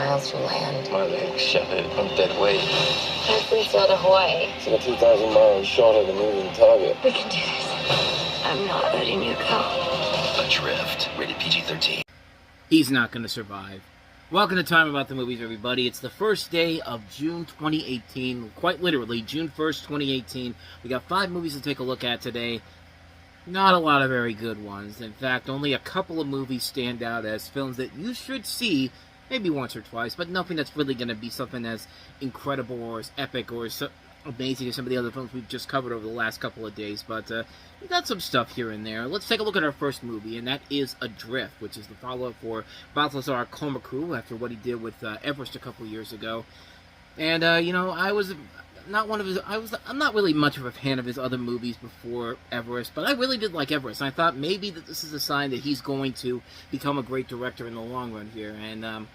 miles from land. My legs shut it. I'm dead weight. That's been sail to Hawaii. It's about 2,000 miles short of the moving target. We can do this. I'm not letting you go. Adrift, rated PG-13. He's not going to survive. Welcome to Time About the Movies, everybody. It's the first day of June 2018. Quite literally, June 1st, 2018. We got 5 movies to take a look at today. Not a lot of very good ones. In fact, only a couple of movies stand out as films that you should see maybe once or twice, but nothing that's really going to be something as incredible or as epic or as amazing as some of the other films we've just covered over the last couple of days. But we got some stuff here and there. Let's take a look at our first movie, and that is Adrift, which is the follow-up for Balthazar Kormákur after what he did with Everest a couple years ago. And you know, I'm not really much of a fan of his other movies before Everest, but I really did like Everest. And I thought maybe that this is a sign that he's going to become a great director in the long run here. And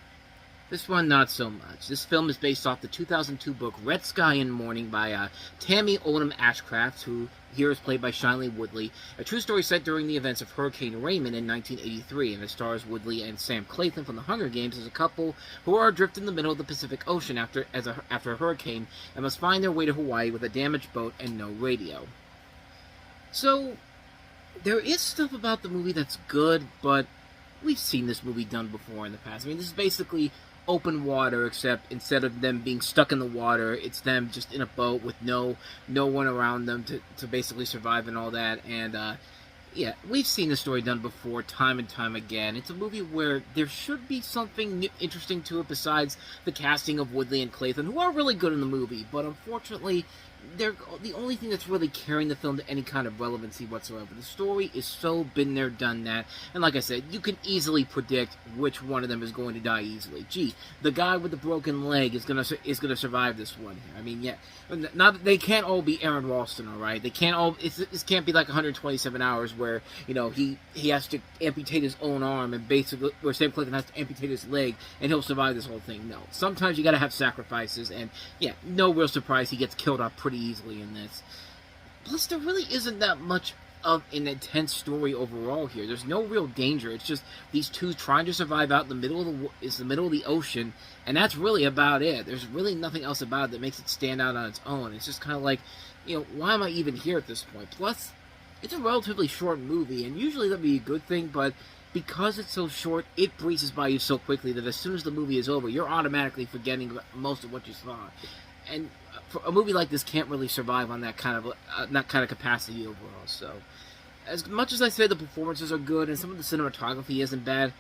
this one, not so much. This film is based off the 2002 book Red Sky and Morning by Tammy Oldham Ashcraft, who here is played by Shailene Woodley. A true story set during the events of Hurricane Raymond in 1983, and it stars Woodley and Sam Claflin from The Hunger Games as a couple who are adrift in the middle of the Pacific Ocean after a hurricane and must find their way to Hawaii with a damaged boat and no radio. So, there is stuff about the movie that's good, but we've seen this movie done before in the past. I mean, this is basically open water, except instead of them being stuck in the water, it's them just in a boat with no one around them to basically survive and all that. And yeah, we've seen the story done before time and time again. It's a movie where there should be something interesting to it besides the casting of Woodley and Claflin, who are really good in the movie, but unfortunately they're the only thing that's really carrying the film to any kind of relevancy whatsoever. The story is so been there, done that, and like I said, you can easily predict which one of them is going to die easily. Gee, the guy with the broken leg is gonna survive this one here. I mean, yeah, not they can't all be Aaron Ralston, all right? They can't all. This can't be like 127 hours where you know he has to amputate his own arm and basically, or Sam Claflin has to amputate his leg and he'll survive this whole thing. No, sometimes you got to have sacrifices, and yeah, no real surprise he gets killed off pretty easily in this. Plus, there really isn't that much of an intense story overall here. There's no real danger. It's just these two trying to survive out in the middle of the ocean, and that's really about it. There's really nothing else about it that makes it stand out on its own. It's just kind of like, you know, why am I even here at this point? Plus, it's a relatively short movie, and usually that'd be a good thing, but because it's so short, it breezes by you so quickly that as soon as the movie is over, you're automatically forgetting most of what you saw. And for a movie like this can't really survive on that kind of capacity overall. So, as much as I say the performances are good and some of the cinematography isn't bad,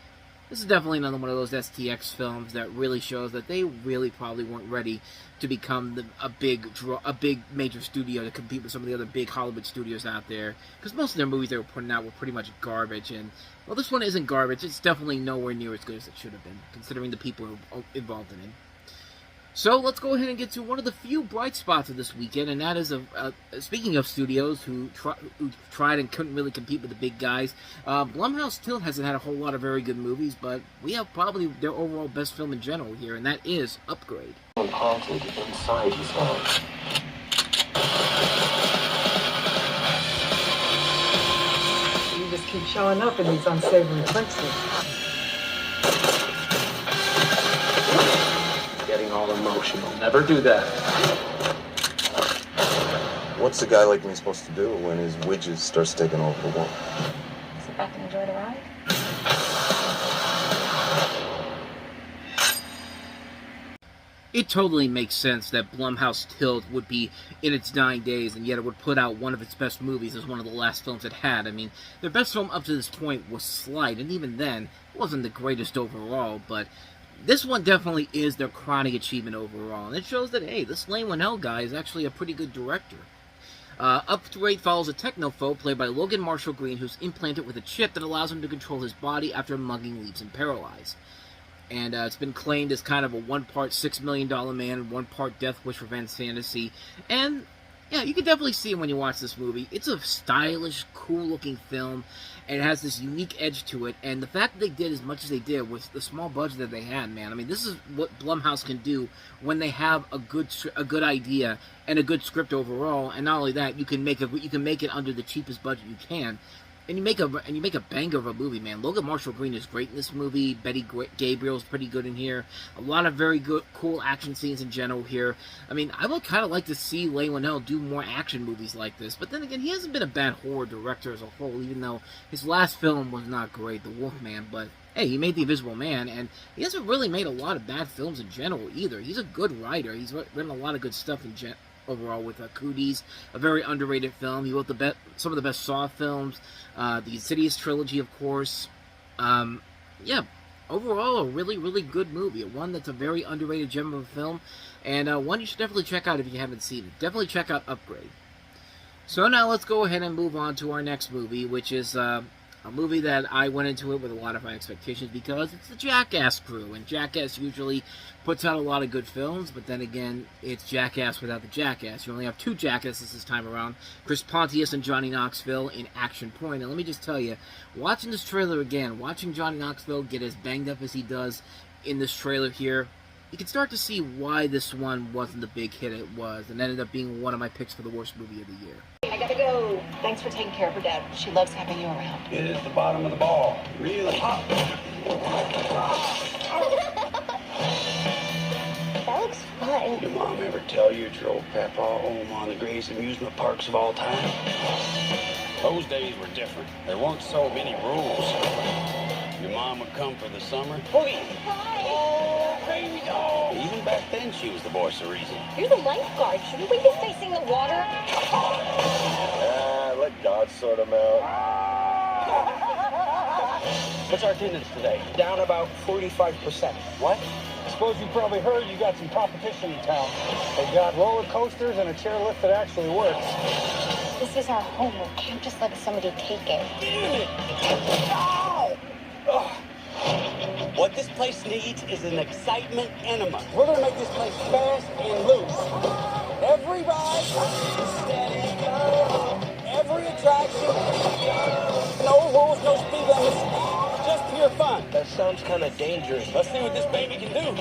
this is definitely another one of those STX films that really shows that they really probably weren't ready to become a big major studio to compete with some of the other big Hollywood studios out there. Because most of their movies they were putting out were pretty much garbage, and well, this one isn't garbage. It's definitely nowhere near as good as it should have been, considering the people involved in it. So let's go ahead and get to one of the few bright spots of this weekend, and that is, speaking of studios who tried and couldn't really compete with the big guys, Blumhouse still hasn't had a whole lot of very good movies, but we have probably their overall best film in general here, and that is Upgrade. Haunted inside his heart. You just keep showing up in these unsavory places. Getting all emotional. Never do that. What's a guy like me supposed to do when his widgets start taking over the world? Sit back and enjoy the ride. It totally makes sense that Blumhouse Tilt would be in its dying days, and yet it would put out one of its best movies as one of the last films it had. I mean, their best film up to this point was Slide, and even then, it wasn't the greatest overall, but this one definitely is their crowning achievement overall, and it shows that, hey, this Lane Whannell guy is actually a pretty good director. Upgrade follows a technophobe played by Logan Marshall Green, who's implanted with a chip that allows him to control his body after a mugging leaves him paralyzed. And it's been claimed as kind of a one-part $6 million man, one-part Death Wish revenge fantasy. And yeah, you can definitely see it when you watch this movie. It's a stylish, cool-looking film, and it has this unique edge to it. And the fact that they did as much as they did with the small budget that they had, man. I mean, this is what Blumhouse can do when they have a good idea and a good script overall. And not only that, you can make it under the cheapest budget you can. And you make a banger of a movie, man. Logan Marshall Green is great in this movie. Gabriel's pretty good in here. A lot of very good, cool action scenes in general here. I mean, I would kind of like to see Leigh Whannell do more action movies like this. But then again, he hasn't been a bad horror director as a whole, even though his last film was not great, The Wolfman. But hey, he made The Invisible Man, and he hasn't really made a lot of bad films in general either. He's a good writer. He's written a lot of good stuff overall with Cooties, a very underrated film. He wrote some of the best Saw films, the Insidious trilogy, of course. Yeah, overall, a really, really good movie. One that's a very underrated gem of a film, and one you should definitely check out if you haven't seen it. Definitely check out Upgrade. So now let's go ahead and move on to our next movie, which is a movie that I went into it with a lot of high expectations because it's the Jackass crew, and Jackass usually puts out a lot of good films, but then again, it's Jackass without the Jackass. You only have two Jackasses this time around, Chris Pontius and Johnny Knoxville in Action Point. And let me just tell you, watching this trailer again, watching Johnny Knoxville get as banged up as he does in this trailer here, you can start to see why this one wasn't the big hit it was, and ended up being one of my picks for the worst movie of the year. I gotta go. Thanks for taking care of her, Dad. She loves having you around. It is the bottom of the ball. Really hot. That looks fun. Your mom ever tell you it's your old papa home on the greatest amusement parks of all time? Those days were different. There weren't so many rules. Your mom would come for the summer. Boogie! Oh, baby doll! Even back then, she was the voice of reason. You're the lifeguard. Shouldn't we be facing the water? Let God sort them out. What's our attendance today? Down about 45%. What? I suppose you probably heard you got some competition in town. They got roller coasters and a chairlift that actually works. This is our home. We can't just let somebody take it. What this place needs is an excitement enema. We're gonna make this place fast and loose. Every ride, every attraction, no rules, no speed limits, just pure fun. That sounds kind of dangerous. Let's see what this baby can do.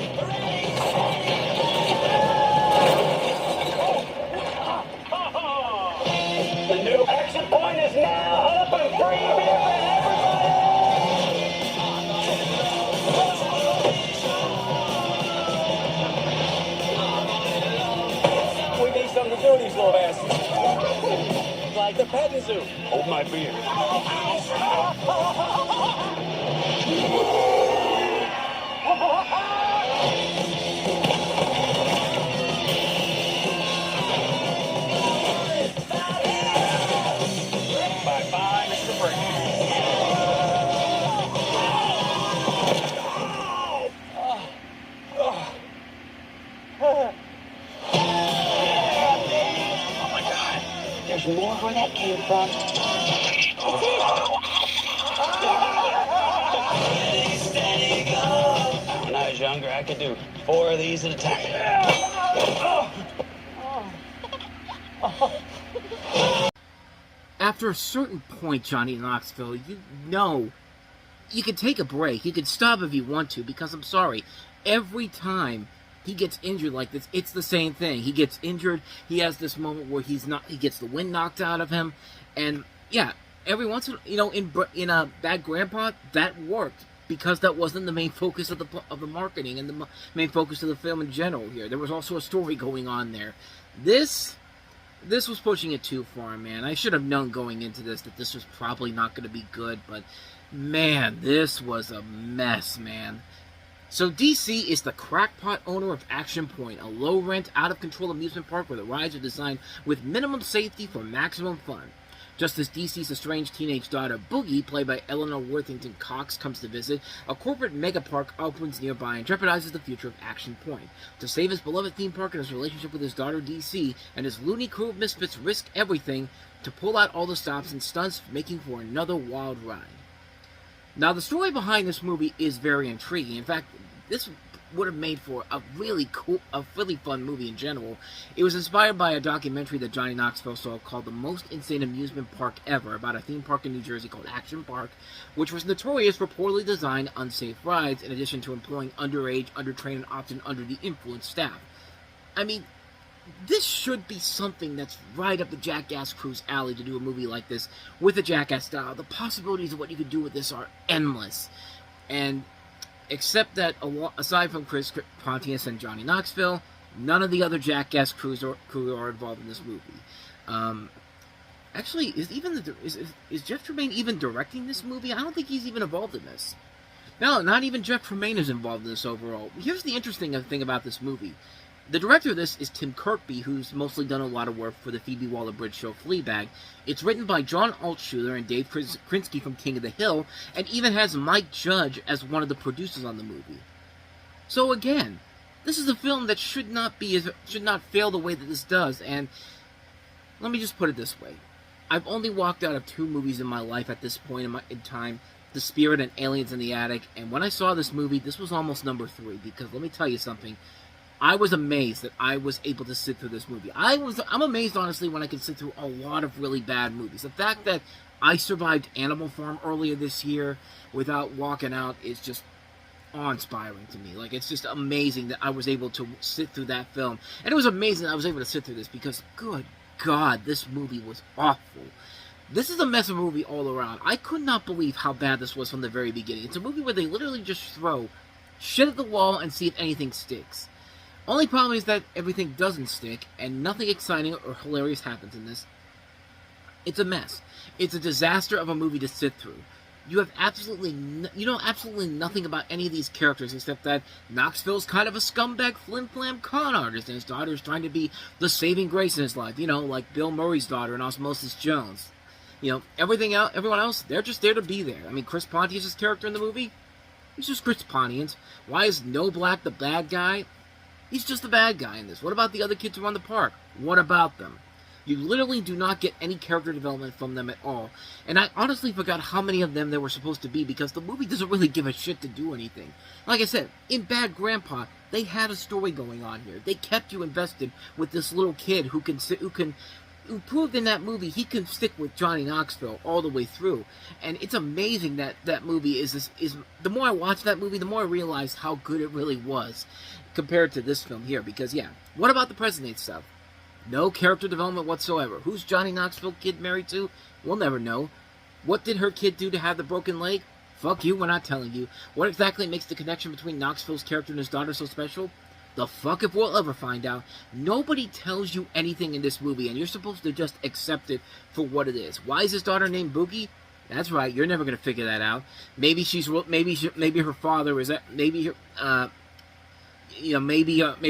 The new Action Point is now up and free for everybody. We need something to do these little asses. Like the petting zoo. Hold my beer. Bye-bye, Mr. Brady. Oh my God. There's more where that came from. When I was younger, I could do 4 of these at a time. After a certain point, Johnny Knoxville, you know, you can take a break. You can stop if you want to, because I'm sorry, every time he gets injured like this, it's the same thing. He gets injured, he has this moment where he gets the wind knocked out of him, and yeah, every once in, in a Bad Grandpa, that worked, because that wasn't the main focus of the marketing and the main focus of the film in general here. There was also a story going on there. This was pushing it too far, man. I should have known going into this that this was probably not going to be good, but man, this was a mess, man. So DC is the crackpot owner of Action Point, a low-rent, out-of-control amusement park where the rides are designed with minimum safety for maximum fun. Just as DC's estranged teenage daughter, Boogie, played by Eleanor Worthington Cox, comes to visit, a corporate megapark opens nearby and jeopardizes the future of Action Point. To save his beloved theme park and his relationship with his daughter, DC, and his loony crew of misfits risk everything to pull out all the stops and stunts, making for another wild ride. Now, the story behind this movie is very intriguing. In fact, this would have made for a really fun movie in general. It was inspired by a documentary that Johnny Knoxville saw called The Most Insane Amusement Park Ever, about a theme park in New Jersey called Action Park, which was notorious for poorly designed, unsafe rides, in addition to employing underage, undertrained, and often under the influence staff. I mean, this should be something that's right up the Jackass crew's alley to do a movie like this with a Jackass style. The possibilities of what you could do with this are endless. And except that, aside from Chris Pontius and Johnny Knoxville, none of the other Jackass crew are involved in this movie. Actually, is Jeff Tremaine even directing this movie? I don't think he's even involved in this. No, not even Jeff Tremaine is involved in this overall. Here's the interesting thing about this movie. The director of this is Tim Kirkby, who's mostly done a lot of work for the Phoebe Waller-Bridge show Fleabag. It's written by John Altshuler and Dave Krinsky from King of the Hill, and even has Mike Judge as one of the producers on the movie. So again, this is a film that should not fail the way that this does, and let me just put it this way. I've only walked out of 2 movies in my life at this point in time, The Spirit and Aliens in the Attic, and when I saw this movie, this was almost number 3, because let me tell you something, I was amazed that I was able to sit through this movie. I'm amazed, honestly, when I can sit through a lot of really bad movies. The fact that I survived Animal Farm earlier this year without walking out is just awe-inspiring to me. Like, it's just amazing that I was able to sit through that film. And it was amazing that I was able to sit through this because, good God, this movie was awful. This is a mess of a movie all around. I could not believe how bad this was from the very beginning. It's a movie where they literally just throw shit at the wall and see if anything sticks. Only problem is that everything doesn't stick, and nothing exciting or hilarious happens in this. It's a mess. It's a disaster of a movie to sit through. You know absolutely nothing about any of these characters except that Knoxville's kind of a scumbag flim-flam con artist, and his daughter's trying to be the saving grace in his life. You know, like Bill Murray's daughter in Osmosis Jones. You know, everyone else, they're just there to be there. I mean, Chris Pontius' character in the movie, he's just Chris Pontius. Why is No Black the bad guy? He's just the bad guy in this. What about the other kids who run the park? What about them? You literally do not get any character development from them at all. And I honestly forgot how many of them there were supposed to be because the movie doesn't really give a shit to do anything. Like I said, in Bad Grandpa, they had a story going on here. They kept you invested with this little kid who proved in that movie he can stick with Johnny Knoxville all the way through. And it's amazing that that movie is the more I watch that movie, the more I realize how good it really was compared to this film here. Because, yeah, what about the present-day stuff? No character development whatsoever. Who's Johnny Knoxville kid married to? We'll never know. What did her kid do to have the broken leg? Fuck you, we're not telling you. What exactly makes the connection between Knoxville's character and his daughter so special? The fuck if we'll ever find out. Nobody tells you anything in this movie, and you're supposed to just accept it for what it is. Why is his daughter named Boogie? That's right, you're never going to figure that out. Maybe her father is maybe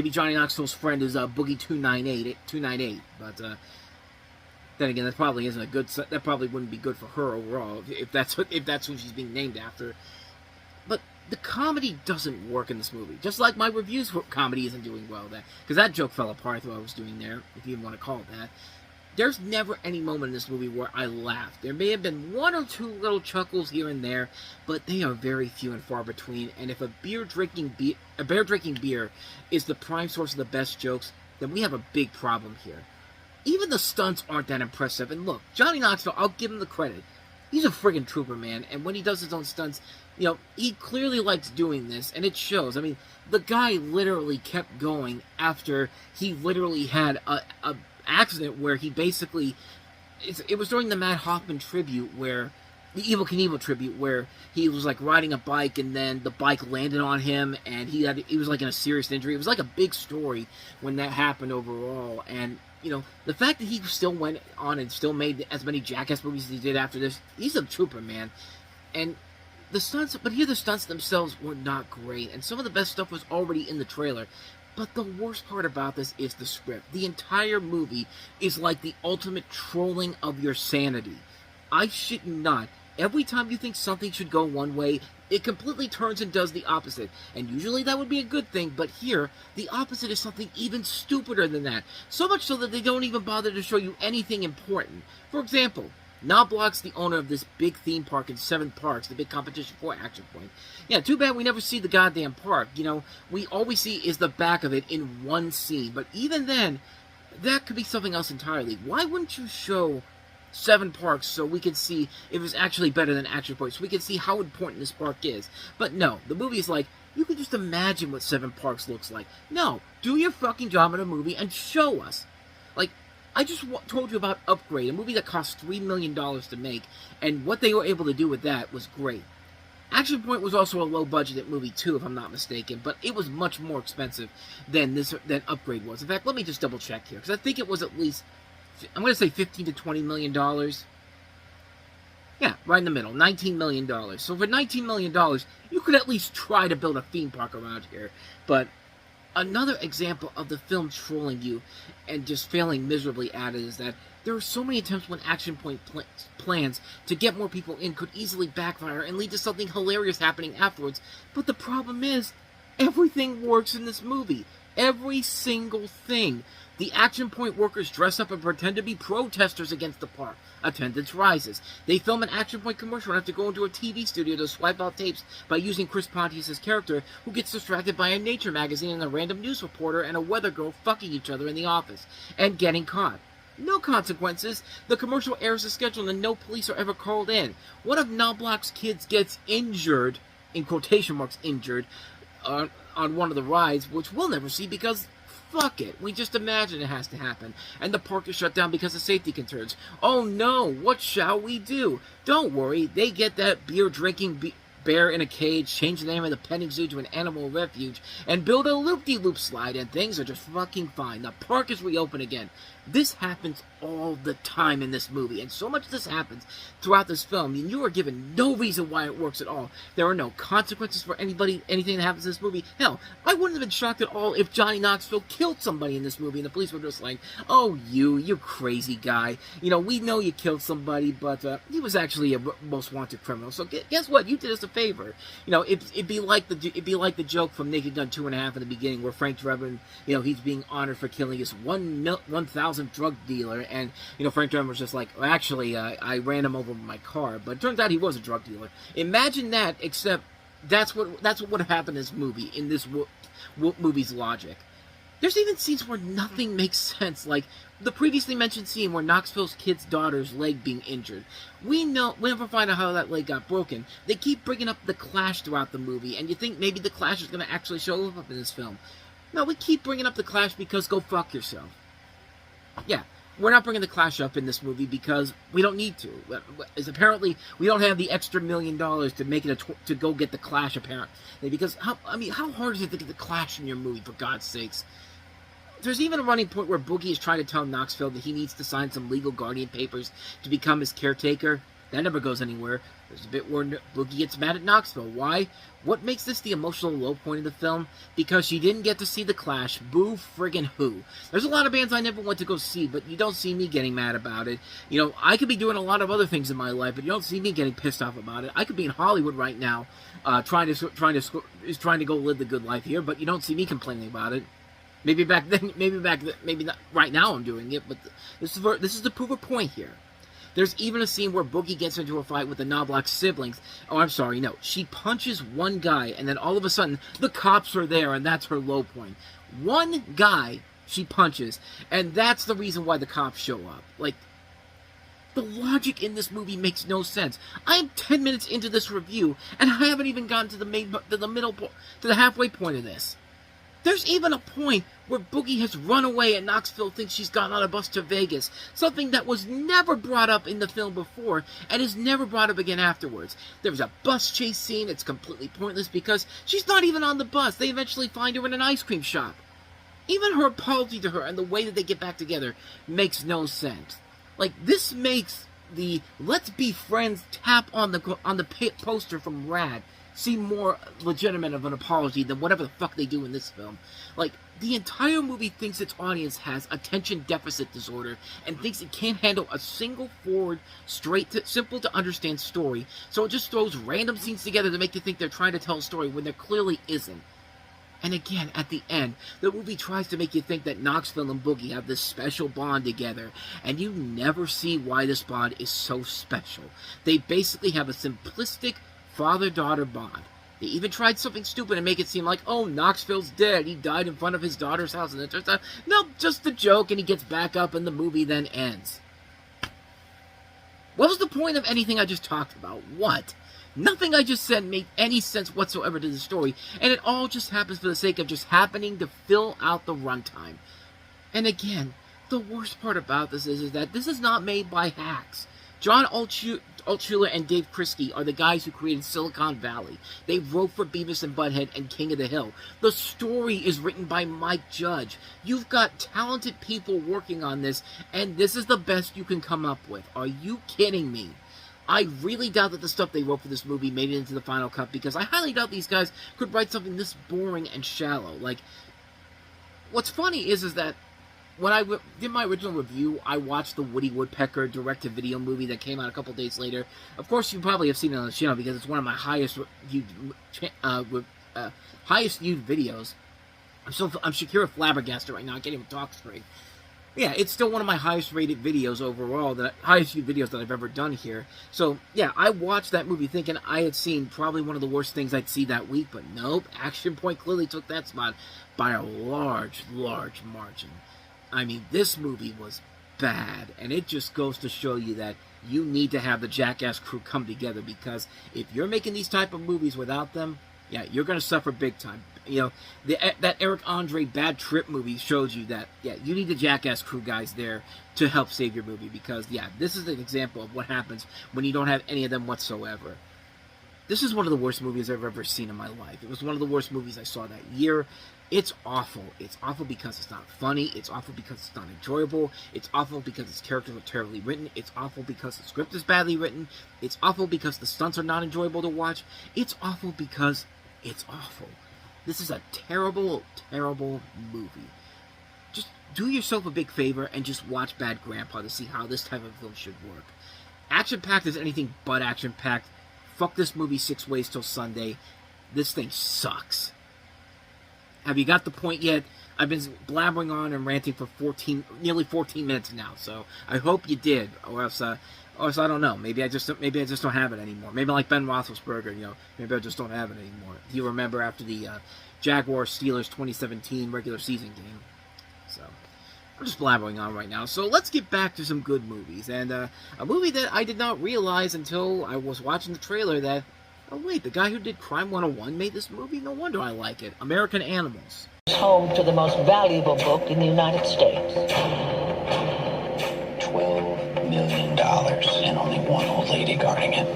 Johnny Knoxville's friend is Boogie 298. But then again, that probably isn't a good. That probably wouldn't be good for her overall if that's who she's being named after. But the comedy doesn't work in this movie. Just like my reviews for comedy isn't doing well there, because that joke fell apart what I was doing there, if you even want to call it that. There's never any moment in this movie where I laughed. There may have been 1 or 2 little chuckles here and there, but they are very few and far between. And if a beer drinking beer is the prime source of the best jokes, then we have a big problem here. Even the stunts aren't that impressive. And look, Johnny Knoxville, I'll give him the credit. He's a friggin' trooper, man. And when he does his own stunts, you know, he clearly likes doing this, and it shows. I mean, the guy literally kept going after he literally had a accident where he basically, it was during the Matt Hoffman tribute where, the Evel Knievel tribute, where he was like riding a bike and then the bike landed on him and he was like in a serious injury. It was like a big story when that happened overall. And, you know, the fact that he still went on and still made as many Jackass movies as he did after this, he's a trooper, man. And the stunts, but here the stunts themselves were not great, and some of the best stuff was already in the trailer. But the worst part about this is the script. The entire movie is like the ultimate trolling of your sanity. I shit you not. Every time you think something should go one way, it completely turns and does the opposite. And usually that would be a good thing, but here, the opposite is something even stupider than that. So much so that they don't even bother to show you anything important. For example, Knobloch's the owner of this big theme park in 7 Parks, the big competition for Action Point. Yeah, too bad we never see the goddamn park. You know, we all we see is the back of it in one scene. But even then, that could be something else entirely. Why wouldn't you show 7 Parks so we could see if it's actually better than Action Point, so we could see how important this park is? But no, the movie is like, You can just imagine what Seven Parks looks like. No, do your fucking job in a movie and show us. Like, I just told you about Upgrade, a movie that cost $3 million to make, and what they were able to do with that was great. Action Point was also a low-budgeted movie, too, if I'm not mistaken, but it was much more expensive than Upgrade was. In fact, let me just double-check here, because I think it was at least, I'm going to say $15 to $20 million. Yeah, right in the middle, $19 million. So for $19 million, you could at least try to build a theme park around here. But another example of the film trolling you and just failing miserably at it is that there are so many attempts when Action Point plans to get more people in could easily backfire and lead to something hilarious happening afterwards. But the problem is, everything works in this movie. Every single thing. The Action Point workers dress up and pretend to be protesters against the park. Attendance rises. They film an Action Point commercial and have to go into a TV studio to swipe out tapes by using Chris Pontius' character, who gets distracted by a nature magazine and a random news reporter and a weather girl fucking each other in the office, and getting caught. No consequences. The commercial airs as scheduled and no police are ever called in. One of Knobloch's kids gets injured, in quotation marks injured, on one of the rides, which we'll never see because fuck it. We just imagine it has to happen. And the park is shut down because of safety concerns. Oh no, what shall we do? Don't worry, they get that beer-drinking bear in a cage, change the name of the petting zoo to an animal refuge, and build a loop-de-loop slide, and things are just fucking fine. The park is reopened again. This happens all the time in this movie, and so much of this happens throughout this film, and you are given no reason why it works at all. There are no consequences for anything that happens in this movie. Hell, I wouldn't have been shocked at all if Johnny Knoxville killed somebody in this movie, and the police were just like, oh, you crazy guy. You know, we know you killed somebody, but he was actually a most wanted criminal, so guess what? You did us a favor. You know, it'd be like the joke from Naked Gun 2.5 in the beginning, where Frank Drebin, you know, he's being honored for killing his 1,000th drug dealer, and you know, Frank Drebin was just like, well, actually, I ran him over with my car, but it turns out he was a drug dealer. Imagine that, except that's what would have happened in this movie, in this movie's logic. There's even scenes where nothing makes sense, like the previously mentioned scene where Knoxville's kid's daughter's leg being injured. We never find out how that leg got broken. They keep bringing up the Clash throughout the movie, and you think maybe the Clash is going to actually show up in this film. No, we keep bringing up the Clash because go fuck yourself. Yeah, we're not bringing the Clash up in this movie because we don't need to. Apparently, we don't have the extra $1 million to make it to go get the Clash, apparently. Because, how hard is it to get the Clash in your movie, for God's sakes? There's even a running point where Boogie is trying to tell Knoxville that he needs to sign some legal guardian papers to become his caretaker. That never goes anywhere. There's a bit where Boogie gets mad at Knoxville. Why? What makes this the emotional low point of the film? Because she didn't get to see the Clash. Boo friggin' who. There's a lot of bands I never went to go see, but you don't see me getting mad about it. You know, I could be doing a lot of other things in my life, but you don't see me getting pissed off about it. I could be in Hollywood right now, trying to go live the good life here, but you don't see me complaining about it. Maybe back then, maybe not right now I'm doing it, but this is to prove a point here. There's even a scene where Boogie gets into a fight with the Knobloch siblings. Oh, I'm sorry, no. She punches one guy, and then all of a sudden, the cops are there, and that's her low point. One guy she punches, and that's the reason why the cops show up. Like, the logic in this movie makes no sense. I am 10 minutes into this review, and I haven't even gotten to the halfway point of this. There's even a point where Boogie has run away and Knoxville thinks she's gotten on a bus to Vegas, something that was never brought up in the film before and is never brought up again afterwards. There's a bus chase scene. It's completely pointless because she's not even on the bus. They eventually find her in an ice cream shop. Even her apology to her and the way that they get back together makes no sense. Like, this makes the "Let's be friends" tap on the poster from Rad seem more legitimate of an apology than whatever the fuck they do in this film. Like, the entire movie thinks its audience has attention deficit disorder and thinks it can't handle a single forward, simple to understand story, so it just throws random scenes together to make you think they're trying to tell a story when there clearly isn't. And again, at the end, the movie tries to make you think that Knoxville and Boogie have this special bond together, and you never see why this bond is so special. They basically have a simplistic father-daughter bond. They even tried something stupid and make it seem like, oh, Knoxville's dead. He died in front of his daughter's house. And it turns out, nope, just a joke, and he gets back up and the movie then ends. What was the point of anything I just talked about? What? Nothing I just said made any sense whatsoever to the story, and it all just happens for the sake of just happening to fill out the runtime. And again, the worst part about this is that this is not made by hacks. John Altshuler and Dave Krisky are the guys who created Silicon Valley. They wrote for Beavis and Butthead and King of the Hill. The story is written by Mike Judge. You've got talented people working on this, and this is the best you can come up with. Are you kidding me? I really doubt that the stuff they wrote for this movie made it into the final cut, because I highly doubt these guys could write something this boring and shallow. Like, what's funny is that when I did my original review, I watched the Woody Woodpecker direct-to-video movie that came out a couple days later. Of course, you probably have seen it on the channel because it's one of my highest viewed videos. I'm Shakira flabbergasted right now. I can't even talk straight. Yeah, it's still one of my highest-rated videos overall, highest-viewed videos that I've ever done here. So, yeah, I watched that movie thinking I had seen probably one of the worst things I'd see that week, but nope, Action Point clearly took that spot by a large, large margin. I mean, this movie was bad, and it just goes to show you that you need to have the Jackass crew come together, because if you're making these type of movies without them, yeah, you're going to suffer big time. You know, that Eric Andre Bad Trip movie shows you that, yeah, you need the Jackass crew guys there to help save your movie, because, yeah, this is an example of what happens when you don't have any of them whatsoever. This is one of the worst movies I've ever seen in my life. It was one of the worst movies I saw that year. It's awful. It's awful because it's not funny. It's awful because it's not enjoyable. It's awful because its characters are terribly written. It's awful because the script is badly written. It's awful because the stunts are not enjoyable to watch. It's awful because it's awful. This is a terrible, terrible movie. Just do yourself a big favor and just watch Bad Grandpa to see how this type of film should work. Action-packed is anything but action-packed. Fuck this movie 6 ways till Sunday. This thing sucks. Have you got the point yet? I've been blabbering on and ranting for nearly 14 minutes now, so I hope you did, or else I don't know. Maybe I just don't have it anymore. Maybe like Ben Roethlisberger, maybe I just don't have it anymore. Do you remember after the Jaguars-Steelers 2017 regular season game? So I'm just blabbering on right now. So let's get back to some good movies, and a movie that I did not realize until I was watching the trailer that, oh wait, the guy who did Crime 101 made this movie? No wonder I like it. American Animals. Home to the most valuable book in the United States. $12 million and only one old lady guarding it.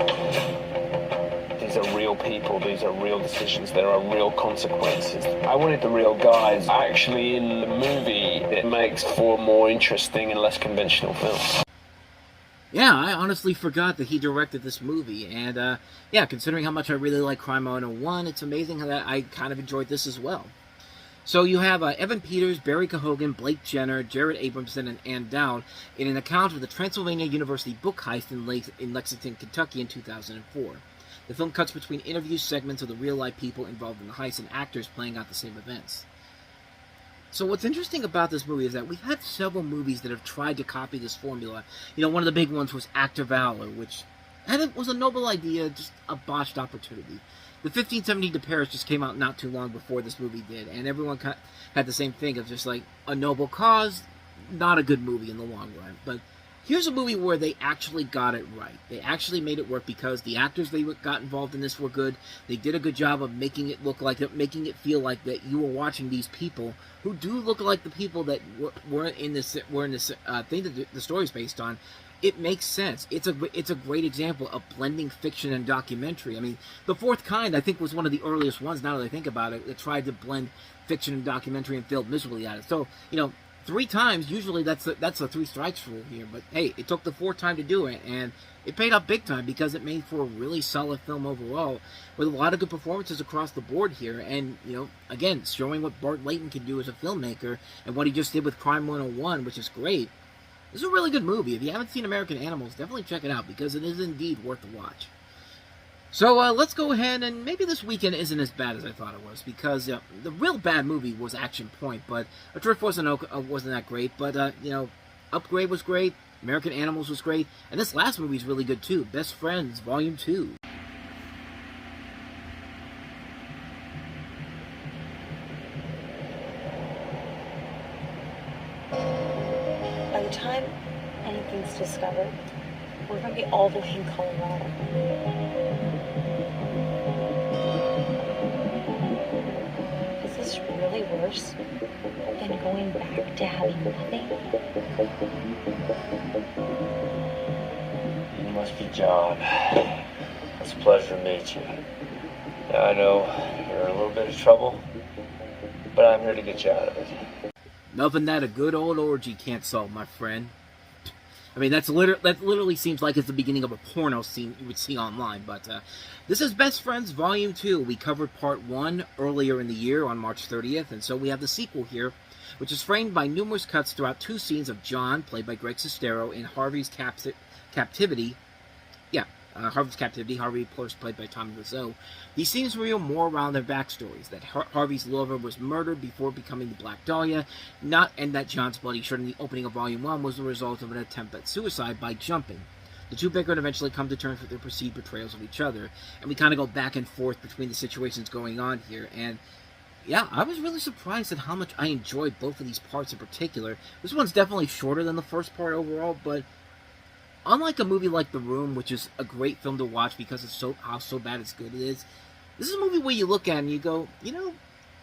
These are real people. These are real decisions. There are real consequences. I wanted the real guys. Actually, in the movie, it makes for a more interesting and less conventional film. Yeah, I honestly forgot that he directed this movie, and yeah, considering how much I really like Crime 101, it's amazing that I kind of enjoyed this as well. So you have Evan Peters, Barry Keoghan, Blake Jenner, Jared Abramson, and Ann Dowd in an account of the Transylvania University book heist in Lexington, Kentucky in 2004. The film cuts between interview segments of the real-life people involved in the heist and actors playing out the same events. So what's interesting about this movie is that we've had several movies that have tried to copy this formula. You know, one of the big ones was Act of Valor, which was a noble idea, just a botched opportunity. The 1517 to Paris just came out not too long before this movie did, and everyone had the same thing of just like a noble cause, not a good movie in the long run. But here's a movie where they actually got it right. They actually made it work because the actors they got involved in this were good. They did a good job of making it look like it, making it feel like that you were watching these people who do look like the people that were in this thing that the story's based on. It makes sense. It's a great example of blending fiction and documentary. I mean, The Fourth Kind, I think, was one of the earliest ones, now that I think about it, that tried to blend fiction and documentary and failed miserably at it. So, 3 times, usually that's a 3 strikes rule here. But, hey, it took the 4th time to do it, and it paid off big time because it made for a really solid film overall with a lot of good performances across the board here. And, again, showing what Bart Layton can do as a filmmaker and what he just did with Crime 101, which is great. This is a really good movie. If you haven't seen American Animals, definitely check it out because it is indeed worth the watch. So let's go ahead, and maybe this weekend isn't as bad as I thought it was because the real bad movie was Action Point, but Adrift wasn't that great. But Upgrade was great, American Animals was great, and this last movie is really good too. Best Friends Volume 2. By the time anything's discovered, we're going to be all the way in Colorado. It's really worse than going back to having nothing. You must be John. It's a pleasure to meet you. Now, I know you're in a little bit of trouble, but I'm here to get you out of it. Nothing that a good old orgy can't solve, my friend. I mean, that literally seems like it's the beginning of a porno scene you would see online, but this is Best Friends Volume 2. We covered Part 1 earlier in the year on March 30th, and so we have the sequel here, which is framed by numerous cuts throughout 2 scenes of John, played by Greg Sestero, in Harvey's captivity. Harvey's captivity, Harvey, of course, played by Tommy Wiseau. These scenes reveal more around their backstories, that Harvey's lover was murdered before becoming the Black Dahlia, and that John's bloody shirt in the opening of Volume 1 was the result of an attempt at suicide by jumping. The two bicker and eventually come to terms with their perceived betrayals of each other, and we kind of go back and forth between the situations going on here, and yeah, I was really surprised at how much I enjoyed both of these parts in particular. This one's definitely shorter than the first part overall, but unlike a movie like The Room, which is a great film to watch because of how so bad it's good it is, this is a movie where you look at it and you go, you know,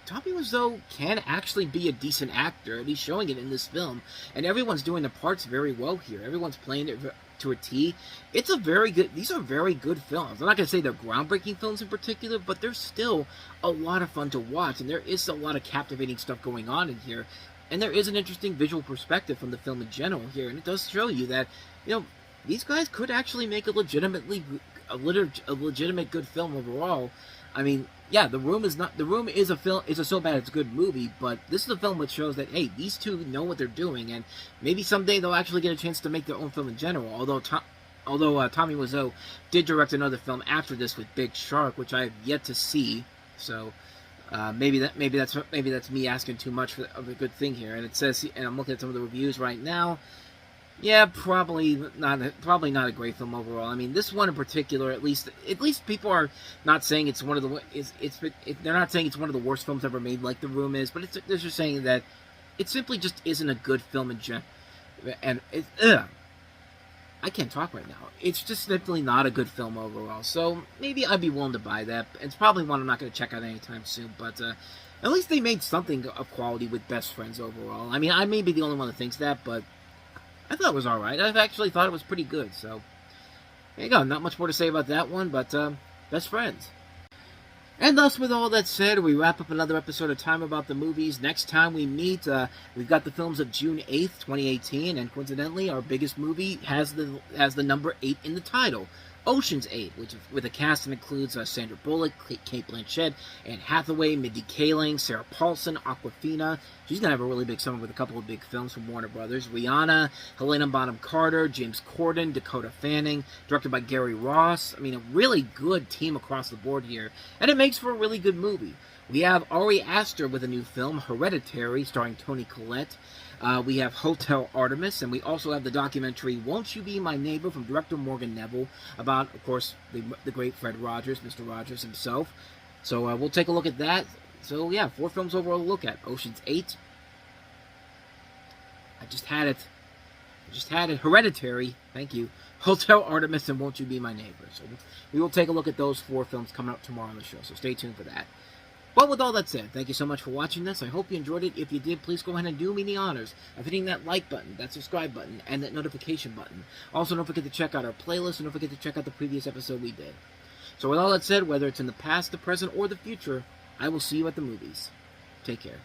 Tommy Wiseau can actually be a decent actor, and he's showing it in this film. And everyone's doing the parts very well here. Everyone's playing it to a T. These are very good films. I'm not going to say they're groundbreaking films in particular, but they're still a lot of fun to watch, and there is a lot of captivating stuff going on in here. And there is an interesting visual perspective from the film in general here, and it does show you that, you know, these guys could actually make a legitimate good film overall. I mean, yeah, The Room is a so bad it's good movie, but this is a film which shows that, hey, these two know what they're doing, and maybe someday they'll actually get a chance to make their own film in general. Although Tommy Wiseau did direct another film after this with Big Shark, which I have yet to see. So maybe that's me asking too much of a good thing here. And it says, and I'm looking at some of the reviews right now. Yeah, probably not a great film overall. I mean, this one in particular, at least people are not saying it's one of the they're not saying it's one of the worst films ever made, like The Room is, but they're just saying that it simply just isn't a good film in general. And I can't talk right now. It's just simply not a good film overall. So maybe I'd be willing to buy that. It's probably one I'm not going to check out anytime soon, but at least they made something of quality with Best Friends overall. I mean, I may be the only one that thinks that, but I thought it was alright. I've actually thought it was pretty good, so there you go. Not much more to say about that one, but Best Friends. And thus, with all that said, we wrap up another episode of Time About the Movies. Next time we meet, we've got the films of June 8th, 2018, and coincidentally, our biggest movie has the number 8 in the title. Ocean's 8, which with a cast that includes Sandra Bullock, Cate Blanchett, Anne Hathaway, Mindy Kaling, Sarah Paulson, Awkwafina. She's going to have a really big summer with a couple of big films from Warner Brothers. Rihanna, Helena Bonham Carter, James Corden, Dakota Fanning, directed by Gary Ross. I mean, a really good team across the board here, and it makes for a really good movie. We have Ari Aster with a new film, Hereditary, starring Toni Collette. We have Hotel Artemis, and we also have the documentary Won't You Be My Neighbor from director Morgan Neville, about, of course, the great Fred Rogers, Mr. Rogers himself. So we'll take a look at that. So yeah, 4 films overall to look at. Ocean's 8. I just had it. Hereditary. Thank you. Hotel Artemis and Won't You Be My Neighbor. So we will take a look at those 4 films coming up tomorrow on the show. So stay tuned for that. Well, with all that said, thank you so much for watching this. I hope you enjoyed it. If you did, please go ahead and do me the honors of hitting that like button, that subscribe button, and that notification button. Also, don't forget to check out our playlist, and don't forget to check out the previous episode we did. So with all that said, whether it's in the past, the present, or the future, I will see you at the movies. Take care.